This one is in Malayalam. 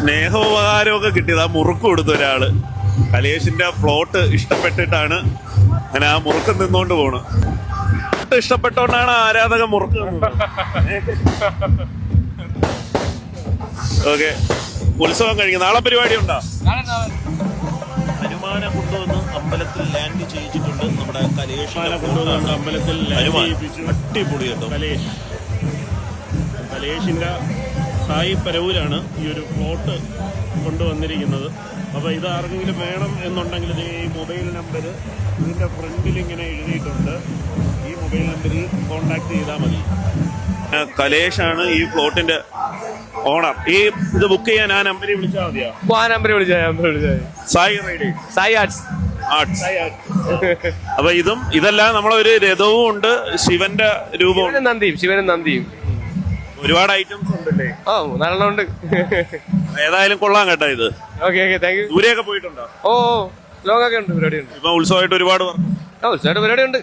സ്നേഹോപകാരവും ഒക്കെ കിട്ടിയത്. ആ മുറുക്ക് കൊടുത്തു ഒരാള്. കലേഷിന്റെ പ്ലോട്ട് ഇഷ്ടപ്പെട്ടിട്ടാണ് അങ്ങനെ ആ മുറുക്ക് നിന്നോണ്ട് പോണ്. ഇഷ്ടപ്പെട്ടോണ്ടാണ് ആരാധക മുറുക്ക്. ഓക്കെ, ഉത്സവം കഴിഞ്ഞു. നാളെ പരിപാടി ഉണ്ടോ? ഹനുമാനെ കൊണ്ടുവന്ന് അമ്പലത്തിൽ ലാൻഡ് ചെയ്യിച്ചിട്ടുണ്ട് നമ്മുടെ കലേഷിനെ കൊണ്ടുവന്ന് അമ്പലത്തിൽ. അടിപൊളി കേട്ടോ. കലേഷിന്റെ സായി പരവൂരാണ് ഈ ഒരു പ്ലോട്ട് കൊണ്ടുവന്നിരിക്കുന്നത്. അപ്പോൾ ഇത് ആർക്കെങ്കിലും വേണം എന്നുണ്ടെങ്കിൽ ഈ മൊബൈൽ നമ്പർ ഇതിൻ്റെ ഫ്രണ്ടിൽ ഇങ്ങനെ എഴുതിയിട്ടുണ്ട്. ഈ മൊബൈൽ നമ്പറിൽ കോൺടാക്ട് ചെയ്താൽ മതി. കലേഷാണ് ഈ പ്ലോട്ടിന്റെ ഓണർ. ഈ ഇത് ബുക്ക് ചെയ്യാൻ ആ നമ്പറിൽ വിളിച്ചാൽ മതിയോ? ആ നമ്പറിൽ വിളിച്ചാൽ സായി റൈഡിംഗ്, സായി ആർട്സ്. അപ്പൊ ഇതെല്ലാം നമ്മളൊരു രഥവും ഉണ്ട്, ശിവന്റെ രൂപവും ശിവനും നന്ദിയും ഒരുപാട് ഐറ്റംസ് ഉണ്ടല്ലേ? ഓ, നല്ലോണം ഉണ്ട്. ഏതായാലും കൊള്ളാം കേട്ടോ ഇത്. Okay, thank you. ദൂരെയൊക്കെ പോയിട്ടുണ്ടോ? ഓ, ലോങ്ങൊക്കെ ഉണ്ട്, പരിപാടി ഉണ്ട്. ഇപ്പൊ ഉത്സവമായിട്ട് ഒരുപാട് ഉത്സവമായിട്ട് പരിപാടി ഉണ്ട്.